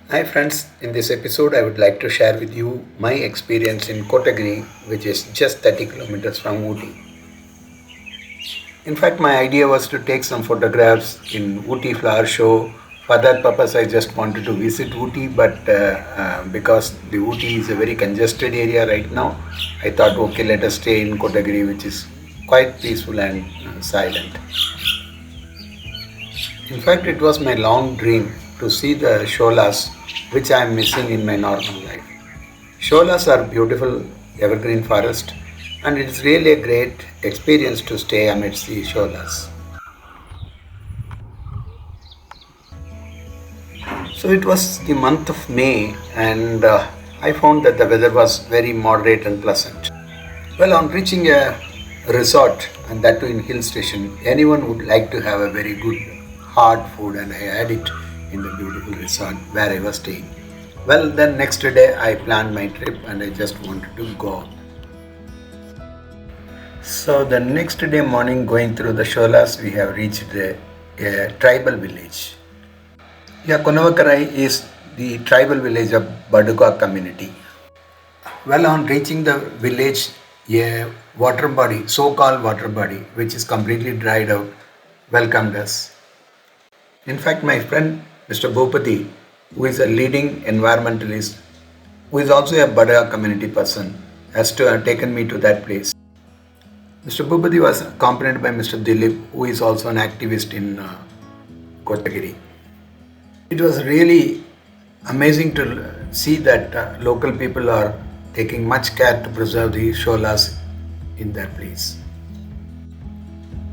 Hi friends, in this episode I would like to share with you my experience in Kotagiri, which is just 30 kilometers from Ooty. In fact, my idea was to take some photographs in Ooty Flower Show. For that purpose, I just wanted to visit Ooty, but because the Ooty is a very congested area right now, I thought, okay, let us stay in Kotagiri, which is quite peaceful and silent. In fact, it was my long dream to see the sholas, which I am missing in my normal life. Sholas are beautiful evergreen forest, and it is really a great experience to stay amidst the sholas. So it was the month of May, and I found that the weather was very moderate and pleasant. Well, on reaching a resort, and that too in hill station, anyone would like to have a very good hard food, and I had it in the beautiful resort where I was staying. Well, then next day I planned my trip, and I just wanted to go out. So the next day morning, going through the sholas, we have reached a tribal village. Yeah, Konavakarai is the tribal village of Baduga community. Well, on reaching the village, a water body, so-called water body, which is completely dried out, welcomed us. In fact, my friend Mr. Bhupati, who is a leading environmentalist, who is also a Baduga community person, has to have taken me to that place. Mr. Bhupati was accompanied by Mr. Dilip, who is also an activist in Kotagiri. It was really amazing to see that local people are taking much care to preserve the sholas in their place.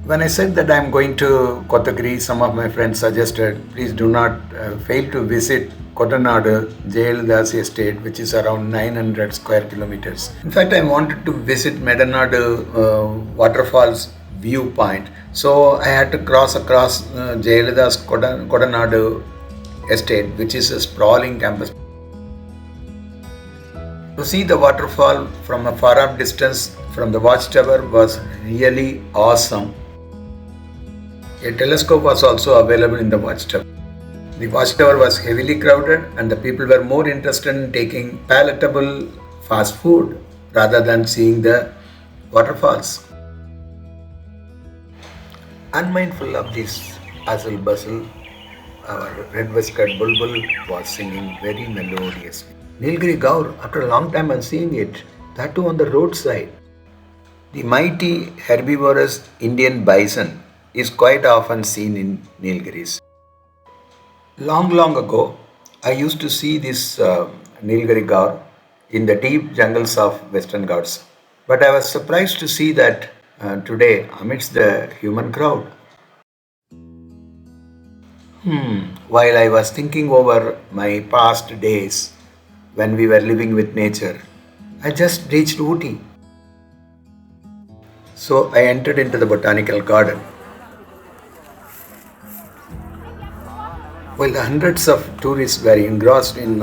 When I said that I am going to Kotagiri, some of my friends suggested please do not fail to visit Kotanadu Jayaldas estate, which is around 900 square kilometers. In fact, I wanted to visit Medanadu waterfalls viewpoint, so I had to cross across Jayaldas Kotanadu estate, which is a sprawling campus. To see the waterfall from a far off distance from the watchtower was really awesome. A telescope was also available in the watchtower. The watchtower was heavily crowded, and the people were more interested in taking palatable fast food rather than seeing the waterfalls. Unmindful of this hustle bustle, our red-whiskered bulbul was singing very melodiously. Nilgiri Gaur, after a long time I'm seeing it, that too on the roadside. The mighty herbivorous Indian bison is quite often seen in Nilgiris. Long ago, I used to see this Nilgiri Gaur in the deep jungles of Western Ghats. But I was surprised to see that today, amidst the human crowd. While I was thinking over my past days when we were living with nature, I just reached Ooty. So I entered into the botanical garden. While the hundreds of tourists were engrossed in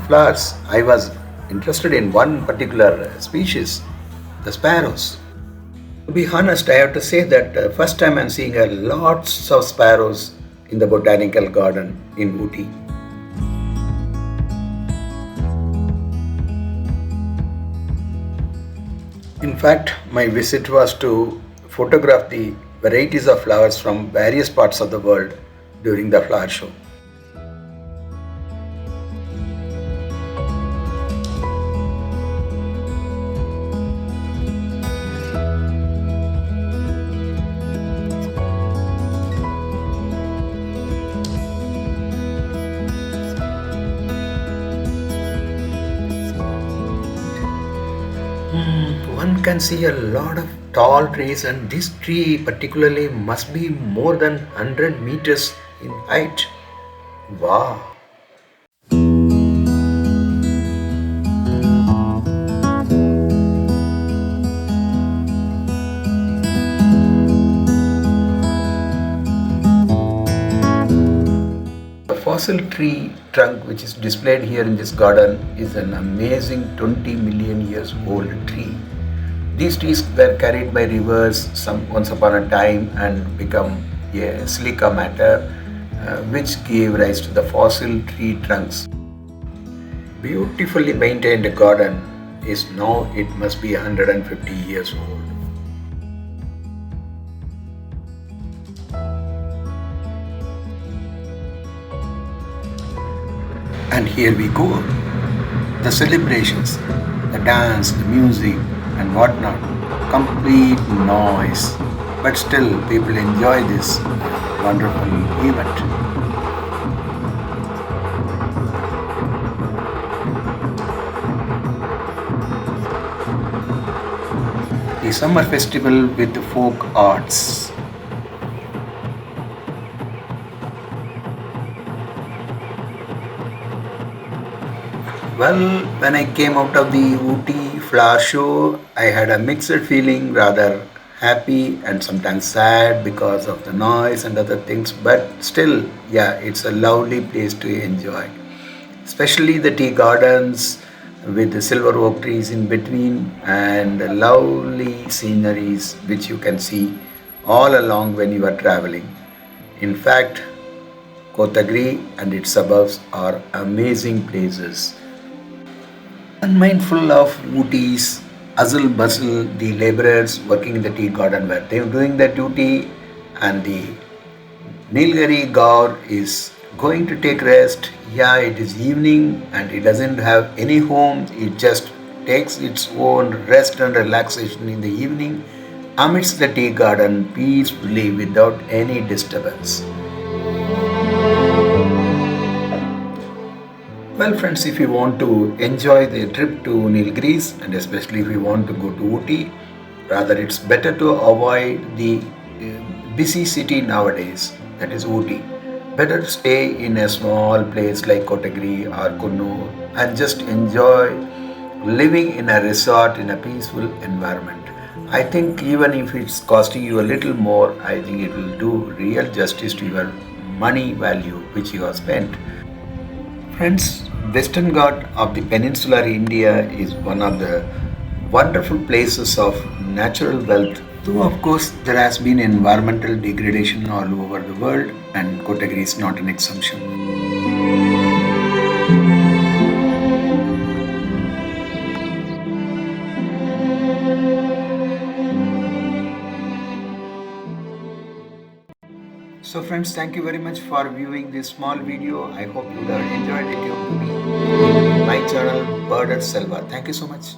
flowers, I was interested in one particular species, the sparrows. To be honest, I have to say that first time I'm seeing a lots of sparrows in the botanical garden in Ooty. In fact, my visit was to photograph the varieties of flowers from various parts of the world during the flower show. One can see a lot of tall trees, and this tree particularly must be more than 100 meters in height. Wow! The fossil tree trunk which is displayed here in this garden is an amazing 20 million years old tree. These trees were carried by rivers once upon a time and become a silica matter, which gave rise to the fossil tree trunks. Beautifully maintained garden is now it must be 150 years old. And here we go. The celebrations, the dance, the music, and whatnot. Complete noise. But still, people enjoy this wonderful event. The summer festival with the folk arts. Well, when I came out of the Ooty flower show, I had a mixed feeling, rather happy and sometimes sad because of the noise and other things. But still, yeah, it's a lovely place to enjoy. Especially the tea gardens with the silver oak trees in between and the lovely sceneries which you can see all along when you are traveling. In fact, Kotagiri and its suburbs are amazing places. Unmindful of Ooty's hustle bustle, the laborers working in the tea garden were they doing their duty, and the Nilgiri Gaur is going to take rest. Yeah, it is evening and it doesn't have any home. It just takes its own rest and relaxation in the evening amidst the tea garden peacefully without any disturbance. Well, friends, if you want to enjoy the trip to Nilgiris and especially if you want to go to Ooty, rather it's better to avoid the busy city nowadays, that is Ooty. Better to stay in a small place like Kotagiri or Kunnur and just enjoy living in a resort in a peaceful environment. I think even if it's costing you a little more, I think it will do real justice to your money value which you have spent. Friends, Western Ghat of the peninsular India is one of the wonderful places of natural wealth. Though of course there has been environmental degradation all over the world and Kotagiri is not an exception. So friends, thank you very much for viewing this small video. I hope you have enjoyed it. You to me in my channel Bird at Selva. Thank you so much.